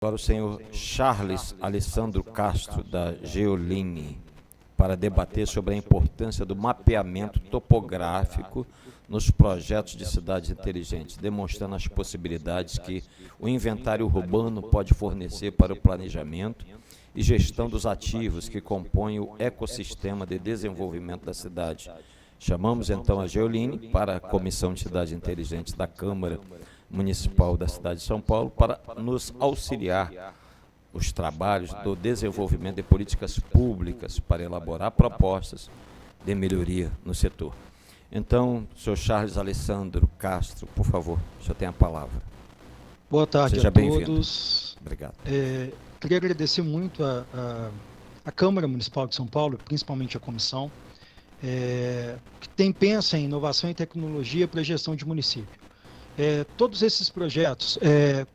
Agora o senhor Charles Alessandro Castro, da Geoline, para debater sobre a importância do mapeamento topográfico nos projetos de cidades inteligentes, demonstrando as possibilidades que o inventário urbano pode fornecer para o planejamento e gestão dos ativos que compõem o ecossistema de desenvolvimento da cidade. Chamamos então a Geoline para a Comissão de Cidades Inteligentes da Câmara Municipal da cidade de São Paulo para nos auxiliar os trabalhos do desenvolvimento de políticas públicas para elaborar propostas de melhoria no setor. Então, senhor Charles Alessandro Castro, por favor, o senhor tem a palavra. Boa tarde a todos. Obrigado. Queria agradecer muito a Câmara Municipal de São Paulo, principalmente a comissão, que pensa em inovação e tecnologia para a gestão de município. Todos esses projetos,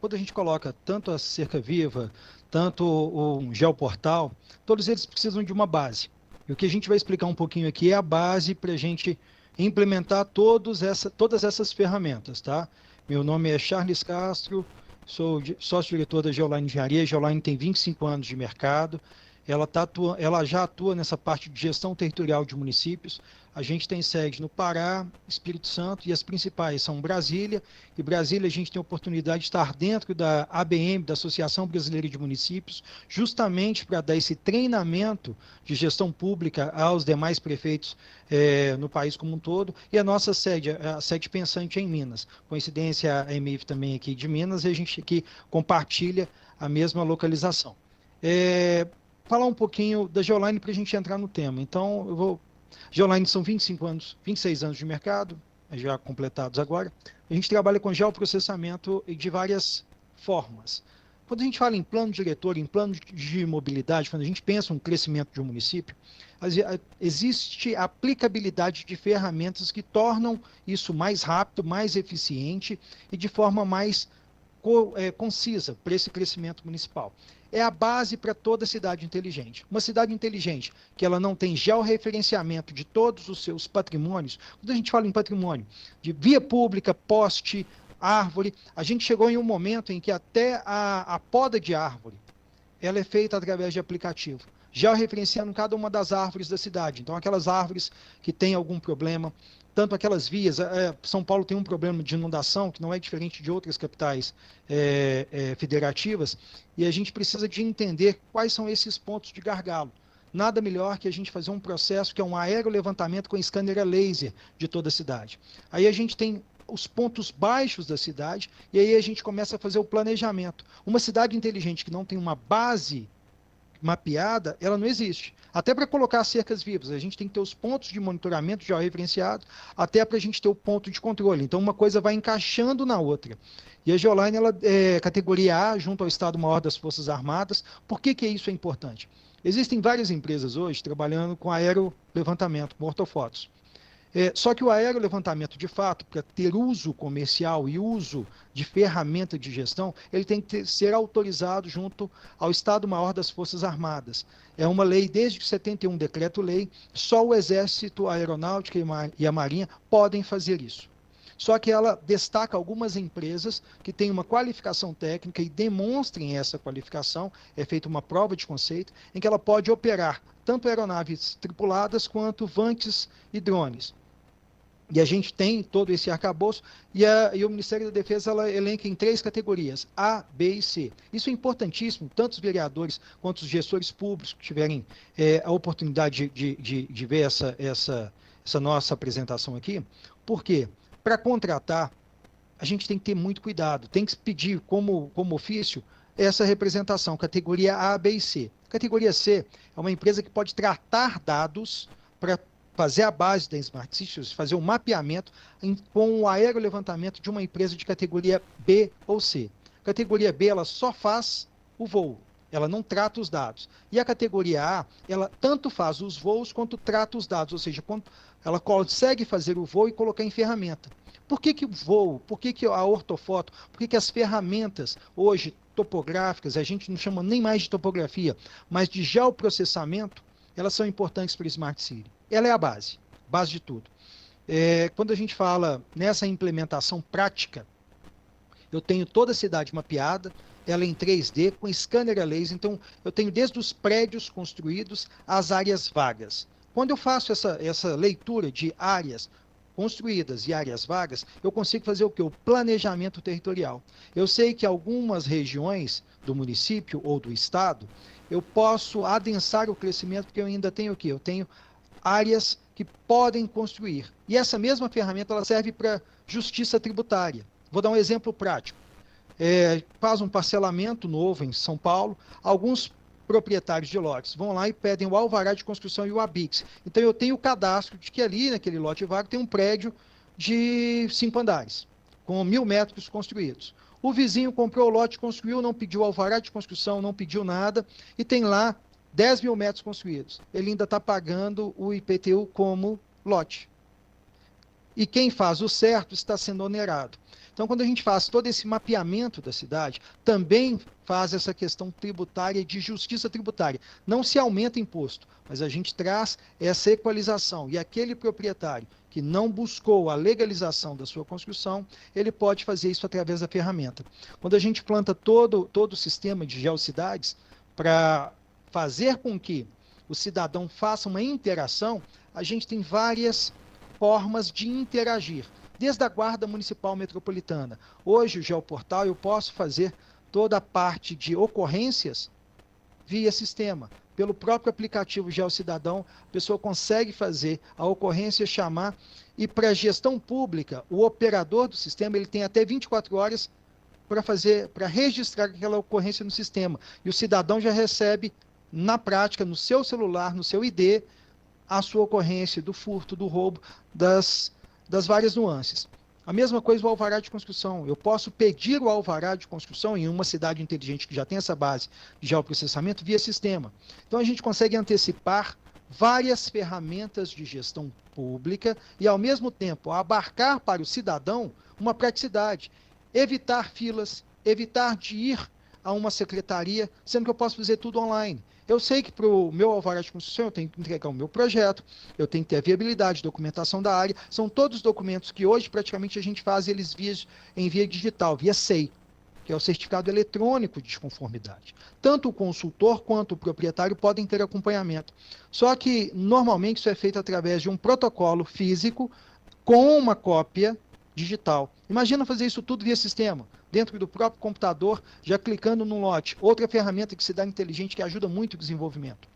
quando a gente coloca tanto a Cerca Viva, tanto o Geoportal, todos eles precisam de uma base. E o que a gente vai explicar um pouquinho aqui é a base para a gente implementar todas essas ferramentas, tá? Meu nome é Charles Castro, sou sócio-diretor da Geoline Engenharia. A Geoline tem 25 anos de mercado. Ela já atua nessa parte de gestão territorial de municípios. A gente tem sede no Pará, Espírito Santo, e as principais são Brasília. E Brasília a gente tem a oportunidade de estar dentro da ABM, da Associação Brasileira de Municípios, justamente para dar esse treinamento de gestão pública aos demais prefeitos no país como um todo. E a nossa sede, a sede pensante é em Minas. Coincidência, a EMIF também aqui de Minas, e a gente aqui compartilha a mesma localização. Falar um pouquinho da Geoline para a gente entrar no tema. Então, Geoline são 26 anos de mercado, já completados agora. A gente trabalha com geoprocessamento de várias formas. Quando a gente fala em plano diretor, em plano de mobilidade, quando a gente pensa no crescimento de um município, existe a aplicabilidade de ferramentas que tornam isso mais rápido, mais eficiente e de forma mais concisa para esse crescimento municipal. É a base para toda cidade inteligente. Uma cidade inteligente que ela não tem georreferenciamento de todos os seus patrimônios. Quando a gente fala em patrimônio, de via pública, poste, árvore, a gente chegou em um momento em que até a poda de árvore, ela é feita através de aplicativo, georreferenciando cada uma das árvores da cidade. Então, aquelas árvores que têm algum problema, tanto aquelas vias, São Paulo tem um problema de inundação, que não é diferente de outras capitais federativas, e a gente precisa de entender quais são esses pontos de gargalo. Nada melhor que a gente fazer um processo que é um aerolevantamento com scanner a laser de toda a cidade. Aí a gente tem os pontos baixos da cidade, e aí a gente começa a fazer o planejamento. Uma cidade inteligente que não tem uma base mapeada, ela não existe. Até para colocar as cercas vivas, a gente tem que ter os pontos de monitoramento já referenciados, até para a gente ter o ponto de controle. Então, uma coisa vai encaixando na outra. E a Geoline, ela é categoria A, junto ao Estado-Maior das Forças Armadas. Por que isso é importante? Existem várias empresas hoje trabalhando com aerolevantamento, com ortofotos. Só que o aerolevantamento, de fato, para ter uso comercial e uso de ferramenta de gestão, ele tem que ser autorizado junto ao Estado-Maior das Forças Armadas. É uma lei desde 71, decreto-lei, só o Exército, a Aeronáutica e a Marinha podem fazer isso. Só que ela destaca algumas empresas que têm uma qualificação técnica e demonstrem essa qualificação, é feita uma prova de conceito, em que ela pode operar tanto aeronaves tripuladas quanto vantes e drones. E a gente tem todo esse arcabouço, e o Ministério da Defesa ela elenca em 3 categorias, A, B e C. Isso é importantíssimo, tanto os vereadores quanto os gestores públicos que tiverem a oportunidade de ver essa nossa apresentação aqui. Por quê? Para contratar, a gente tem que ter muito cuidado, tem que pedir como ofício essa representação, categoria A, B e C. Categoria C é uma empresa que pode tratar dados para fazer a base da Smart Cities, fazer um mapeamento com o aerolevantamento de uma empresa de categoria B ou C. Categoria B, ela só faz o voo, ela não trata os dados. E a categoria A, ela tanto faz os voos quanto trata os dados, ou seja, ela consegue fazer o voo e colocar em ferramenta. Por que o voo? Por que a ortofoto? Por que as ferramentas hoje topográficas, a gente não chama nem mais de topografia, mas de geoprocessamento, elas são importantes para o Smart City. Ela é a base de tudo. Quando a gente fala nessa implementação prática, eu tenho toda a cidade mapeada, ela é em 3D, com scanner a laser. Então, eu tenho desde os prédios construídos às áreas vagas. Quando eu faço essa leitura de áreas construídas e áreas vagas, eu consigo fazer o quê? O planejamento territorial. Eu sei que algumas regiões do município ou do estado, eu posso adensar o crescimento, porque eu ainda tenho o quê? Eu tenho áreas que podem construir. E essa mesma ferramenta ela serve para justiça tributária. Vou dar um exemplo prático. Faz um parcelamento novo em São Paulo, alguns proprietários de lotes vão lá e pedem o alvará de construção e o ABIX. Então eu tenho o cadastro de que ali, naquele lote vago, tem um prédio de 5 andares, com 1.000 metros construídos. O vizinho comprou o lote, construiu, não pediu alvará de construção, não pediu nada, e tem lá 10.000 metros construídos. Ele ainda está pagando o IPTU como lote. E quem faz o certo está sendo onerado. Então, quando a gente faz todo esse mapeamento da cidade, também faz essa questão tributária de justiça tributária. Não se aumenta imposto, mas a gente traz essa equalização. E aquele proprietário que não buscou a legalização da sua construção, ele pode fazer isso através da ferramenta. Quando a gente planta todo o sistema de geocidades para fazer com que o cidadão faça uma interação, a gente tem várias formas de interagir. Desde a Guarda Municipal Metropolitana. Hoje, o Geoportal, eu posso fazer toda a parte de ocorrências via sistema. Pelo próprio aplicativo Geocidadão, a pessoa consegue fazer a ocorrência, chamar, e para a gestão pública, o operador do sistema ele tem até 24 horas para registrar aquela ocorrência no sistema. E o cidadão já recebe, na prática, no seu celular, no seu ID, a sua ocorrência do furto, do roubo, das várias nuances. A mesma coisa o alvará de construção. Eu posso pedir o alvará de construção em uma cidade inteligente que já tem essa base de geoprocessamento via sistema. Então a gente consegue antecipar várias ferramentas de gestão pública e, ao mesmo tempo, abarcar para o cidadão uma praticidade. Evitar filas, evitar de ir a uma secretaria, sendo que eu posso fazer tudo online. Eu sei que para o meu alvará de construção eu tenho que entregar o meu projeto, eu tenho que ter a viabilidade, documentação da área, são todos documentos que hoje praticamente a gente faz eles em via digital, via SEI, que é o Certificado Eletrônico de Conformidade. Tanto o consultor quanto o proprietário podem ter acompanhamento. Só que normalmente isso é feito através de um protocolo físico com uma cópia digital. Imagina fazer isso tudo via sistema, dentro do próprio computador, já clicando no lote. Outra ferramenta que cidade inteligente que ajuda muito o desenvolvimento.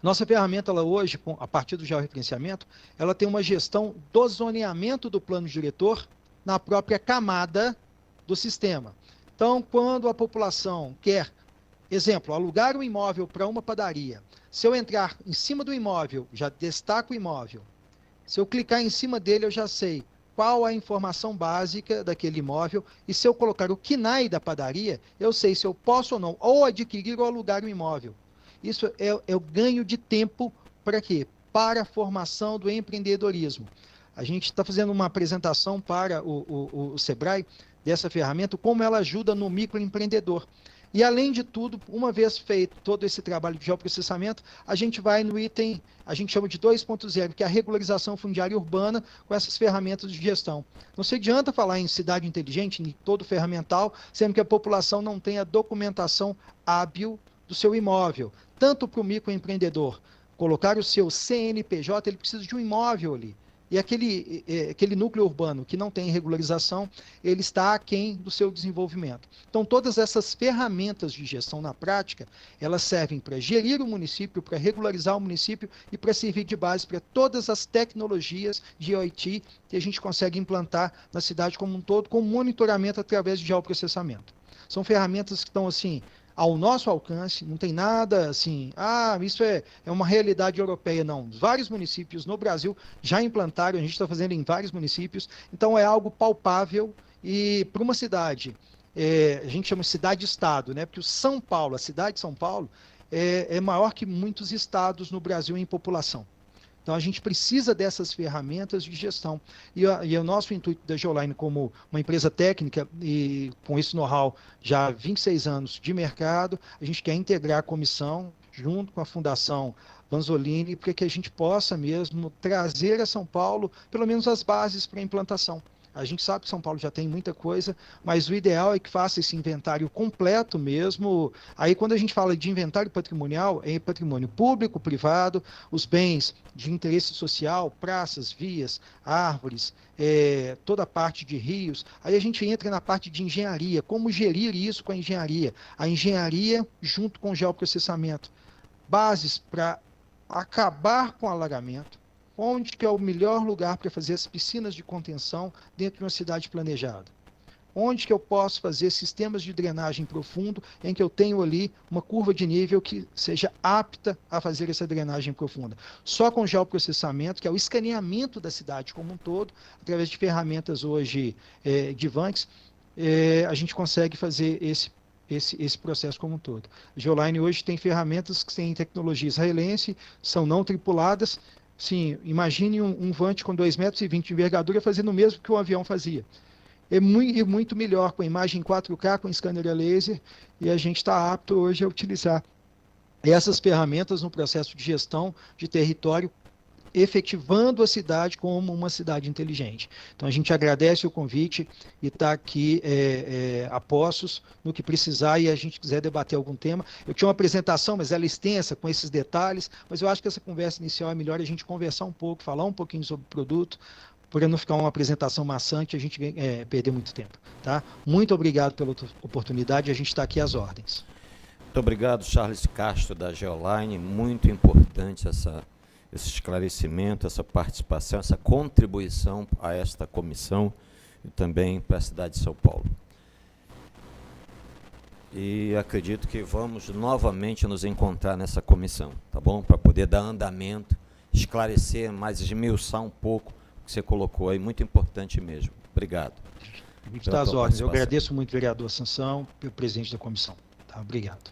Nossa ferramenta, ela hoje, a partir do georreferenciamento, ela tem uma gestão do zoneamento do plano diretor na própria camada do sistema. Então, quando a população quer, exemplo, alugar um imóvel para uma padaria, se eu entrar em cima do imóvel, já destaco o imóvel. Se eu clicar em cima dele, eu já sei qual a informação básica daquele imóvel, e se eu colocar o KNAI da padaria, eu sei se eu posso ou não, ou adquirir ou alugar o imóvel. Isso é o ganho de tempo para quê? Para a formação do empreendedorismo. A gente está fazendo uma apresentação para o Sebrae dessa ferramenta, como ela ajuda no microempreendedor. E, além de tudo, uma vez feito todo esse trabalho de geoprocessamento, a gente vai no item, a gente chama de 2.0, que é a regularização fundiária urbana com essas ferramentas de gestão. Não se adianta falar em cidade inteligente, em todo ferramental, sendo que a população não tem a documentação hábil do seu imóvel. Tanto para o microempreendedor colocar o seu CNPJ, ele precisa de um imóvel ali. E aquele núcleo urbano que não tem regularização, ele está aquém do seu desenvolvimento. Então, todas essas ferramentas de gestão na prática, elas servem para gerir o município, para regularizar o município e para servir de base para todas as tecnologias de IoT que a gente consegue implantar na cidade como um todo, com monitoramento através de geoprocessamento. São ferramentas que estão assim ao nosso alcance, não tem nada assim, isso é uma realidade europeia, não. Vários municípios no Brasil já implantaram, a gente está fazendo em vários municípios, então é algo palpável e para uma cidade, a gente chama de cidade-estado, né? Porque o São Paulo, a cidade de São Paulo, é maior que muitos estados no Brasil em população. Então, a gente precisa dessas ferramentas de gestão. E o nosso intuito da Geoline, como uma empresa técnica, e com esse know-how já há 26 anos de mercado, a gente quer integrar a comissão, junto com a Fundação Vanzolini, para que a gente possa mesmo trazer a São Paulo, pelo menos as bases para a implantação. A gente sabe que São Paulo já tem muita coisa, mas o ideal é que faça esse inventário completo mesmo. Aí, quando a gente fala de inventário patrimonial, é patrimônio público, privado, os bens de interesse social, praças, vias, árvores, toda a parte de rios. Aí a gente entra na parte de engenharia, como gerir isso com a engenharia junto com o geoprocessamento. Bases para acabar com o alagamento, onde que é o melhor lugar para fazer as piscinas de contenção dentro de uma cidade planejada. Onde que eu posso fazer sistemas de drenagem profundo em que eu tenho ali uma curva de nível que seja apta a fazer essa drenagem profunda. Só com geoprocessamento, que é o escaneamento da cidade como um todo, através de ferramentas hoje de Vanx, a gente consegue fazer esse processo como um todo. A Geoline hoje tem ferramentas que têm tecnologia israelense, são não tripuladas. Sim, imagine um Vant com 2,20 metros de envergadura fazendo o mesmo que um avião fazia. É muito melhor, com imagem 4K, com scanner a laser, e a gente está apto hoje a utilizar essas ferramentas no processo de gestão de território, efetivando a cidade como uma cidade inteligente. Então, a gente agradece o convite e está aqui a postos no que precisar e a gente quiser debater algum tema. Eu tinha uma apresentação, mas ela é extensa, com esses detalhes, mas eu acho que essa conversa inicial é melhor a gente conversar um pouco, falar um pouquinho sobre o produto, para não ficar uma apresentação maçante e a gente perder muito tempo. Tá? Muito obrigado pela oportunidade, a gente está aqui às ordens. Muito obrigado, Charles Castro, da Geoline. Muito importante esse esclarecimento, essa participação, essa contribuição a esta comissão e também para a cidade de São Paulo. E acredito que vamos novamente nos encontrar nessa comissão, tá bom? Para poder dar andamento, esclarecer, mais esmiuçar um pouco o que você colocou aí, muito importante mesmo. Obrigado. A gente está às ordens. Eu agradeço muito, vereador Sansão, pelo presidente da comissão. Tá? Obrigado.